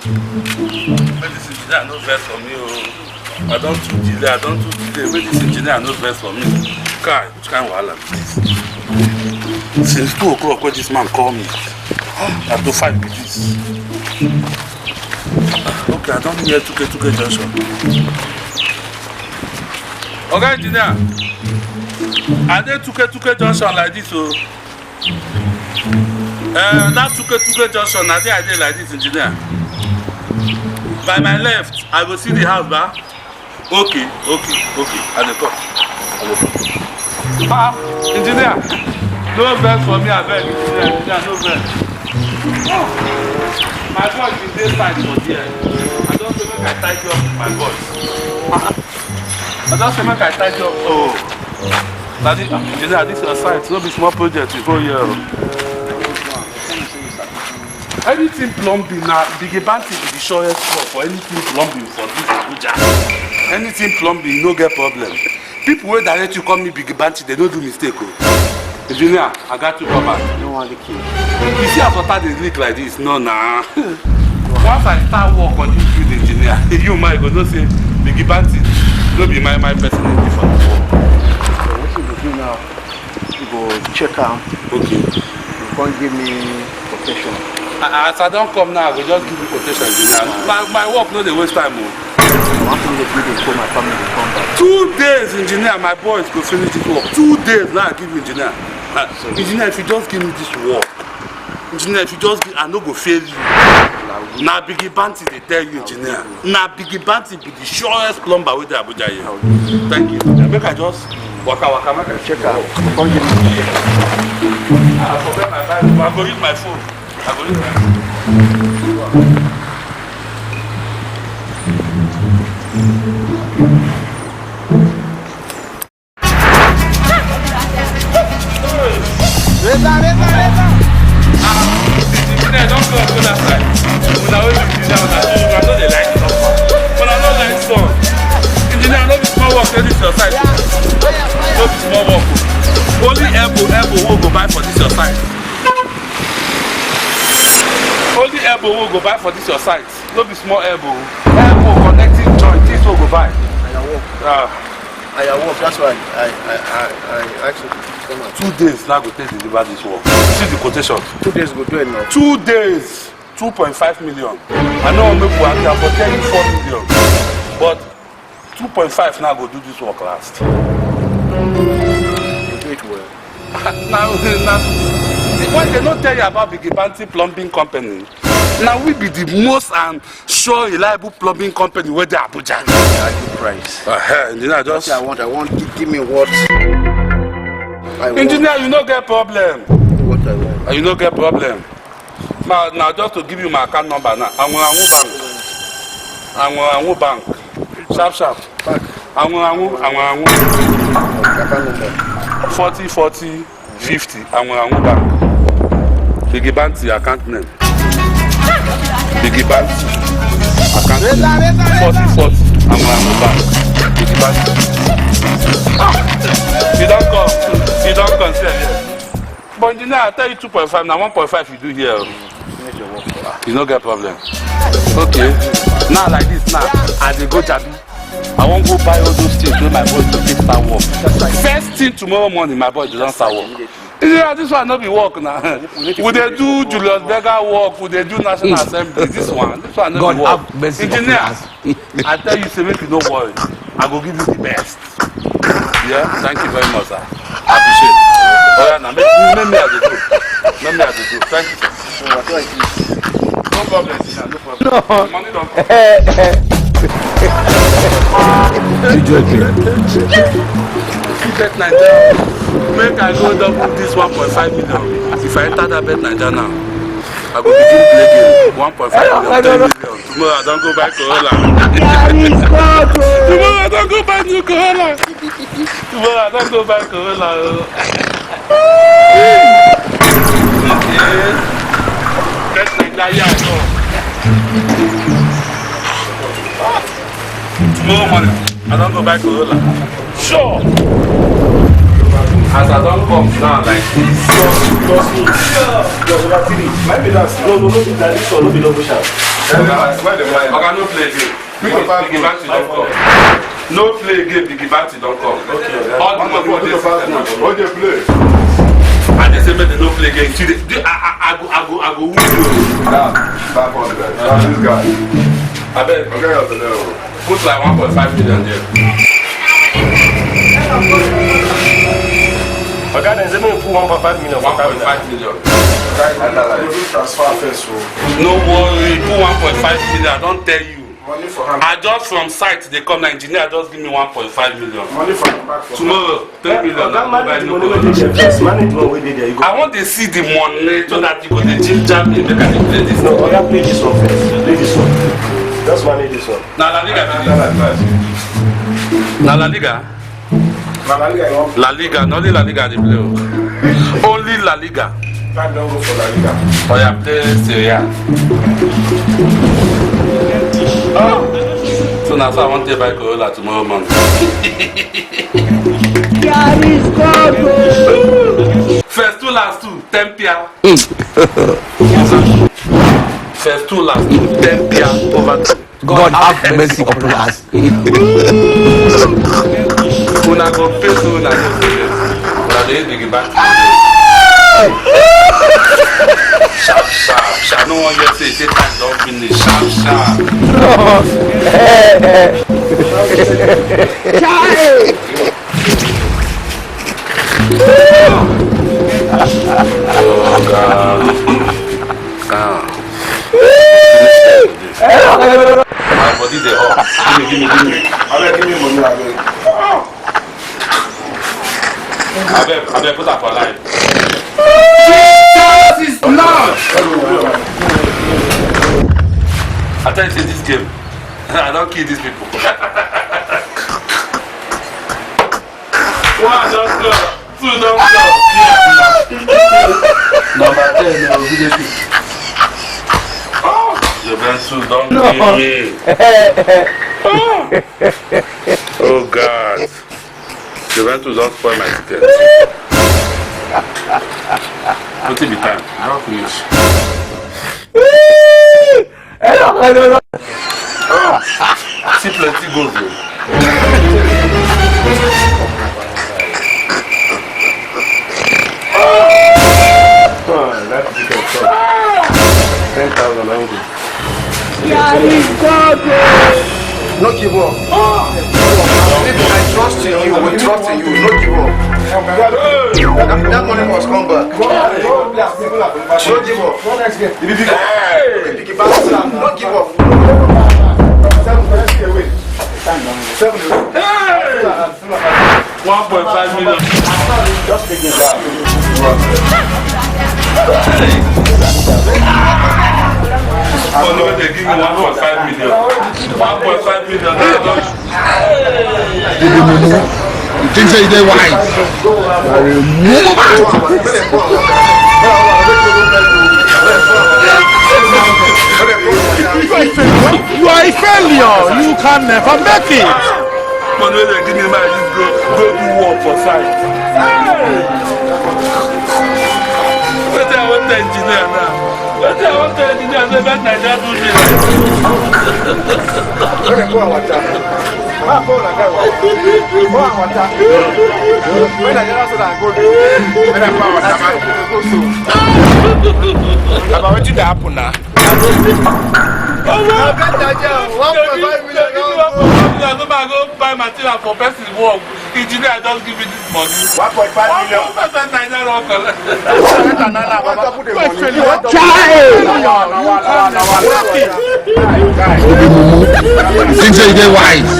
Make this engineer no vex for me. I don't too delay. Make this engineer no vex for me. Kai, which kind of wahala be this? Since 2 o'clock when this man call me, I have to fight with this. Okay, I don't hear 2K junction. Okay, engineer. I did 2K junction like this, so that 2K junction, I did like this, engineer. By my left, I will see the house, ba? Okay. I dey come. Engineer, no vex for me, I beg. Engineer, no vex. My voice is this side for there. I don't say make I tidy up my voice. I don't say make I tidy up. Oh, daddy, engineer, this is your site. No be small project. You go here. Anything plumbing now, Biggy Banty is the surest spot for anything plumbing for this Abuja. Anything plumbing, no get problem. People wey direct you call me Biggy Banty, they don't do mistake. Oh. Engineer, I got you covered. No one the key. You see how water dey leak like this? No, nah. Once I start work on this field, engineer, you might go no say Biggy Banty, no be my personality for the work. So what you go do now? You go check out. Okay. You can't give me quotation. As I don't come now, I will just give you quotation, engineer. My work no dey waste time. I want to give my family to come back. 2 days, engineer, my boys go finish this work. 2 days now I give you engineer. Engineer, if you just give me this work, engineer, if you just give, I no go fail you. Now Biggy Banty they tell you, engineer. Now Biggy Banty be the surest plumber with the Abuja here. Thank you. Make I just waka make I check out. I forget my Bible. I go use my phone. I go use my phone. Reza. Engineer, don't go to that side. When I will be down, I know they like it. When I know like sun. Engineer, I know the small work, this your side. No be small work. Only elbow will go buy for this your side. Only elbow will go buy for this your side. No be small elbow. Elbow connecting joint, this will go buy. I work, that's why I actually come out. 2 days now go take deliver this work. See the quotation. 2 days go do it now. 2 days, 2.5 million. I know make we can for 4 million. But 2.5 now go do this work last. You do it well. Now, when they don't tell you about Biggy Banty Plumbing Company, now we be the most sure reliable plumbing company where they are Abuja. I give price. Engineer, just I want. Give me what I want. Engineer, you no get problem. What I want. You no get problem. Now just to give you my account number now. Angu bank. Sharp. Back. Angu. Account number. 40 50. Angu bank. Biggy Banty account name. Biggy Banty account name. 40 Angu bank. Biggy Banty. You don't come here. But engineer, I tell you 2.5, now 1.5 you do here. You no get problem. Okay. Now like this now, I dey go Jabi. I won't go buy all those things when my boys to take start work. First thing tomorrow morning, my boys don't start work. Yeah, this one no be work now. We dey do Julius Berger work, we dey do National Assembly. This one no be work. Engineer, I tell you, say make you no worry. I go give you the best. Yeah, thank you very much, sir. I appreciate it. Oh yeah, now make me as a do. Make me as a do. Thank you, sir. No problem, sir. No problem. No. Money don't come. You joking? Bet Nigeria. Make I go double this 1.5 million. If I enter that bet Nigeria now, I go begin play game. 1.5 million, 10 million. Tomorrow I don't go buy Corolla. Tomorrow I don't go buy new Corolla. Tomorrow I don't go buy Corolla. Bet Nigeria. Tomorrow morning I don't go buy Corolla. Sure. As I don't come down like this. Maybe that's no, this one will be no push out. Where the money? Okay, no play again. Biggy Banty don't come. No play again, Biggy Banty don't come. Okay. All the money for this system. What they play? And they say, they no play again. See, I go win you. Nah, 500. This guy. I bet. Okay, put like 1.5 million there. Okay, then they put 1.5 million. 1.5 million. Transfer first. No worry, put 1.5 million. I don't tell you. Money for him. I just from site, they come, the engineer just give me 1.5 million. Money for him back for tomorrow, 3 million. I want to see the money so that you go to ginger me. They can play this. No, I play this one first. Play this one. Just manage this one. Now, La Liga. Now, La Liga. La Liga, not only La Liga, they play. Only La Liga. Time don't go for La Liga. Oh, yeah, play Syria. So now, so I want to buy Corolla tomorrow morning. First two, last two, 10 pia. First two, last two, 10 pia over two. God have mercy upon us. Una go pay so una no serious. Una dey Biggy Banty. Sharp, sharp, sharp. No one yet say time don't finish. Sharp, sharp. Oh God. My body dey hot. Give me. Give me money. I better put that for life. Jesus is Lord. I tell you, this game, I don't kill these people. One don't go, two don't go. Number 10, no, video. Juventus don't kill me. Oh God. Juventus don't spoil my ticket. What will be time? I don't finish. See plenty goals though. That's because 10,000 only. No give up. I trust in you. We trust in you. No give up. That money must come back. No give up. No give up. 1.5 million. Just take it down. Oh no, they give me 1.5 million. 1.5 million. You think say they wise? You are a failure. You can never make it. But when they give me my go do work for site. What I want the engineer now? What I want the engineer say that Nigeria do this. About what did happen now? I go buy material for person work. Engineer just give me this money. 1.5 million. You think say they wise?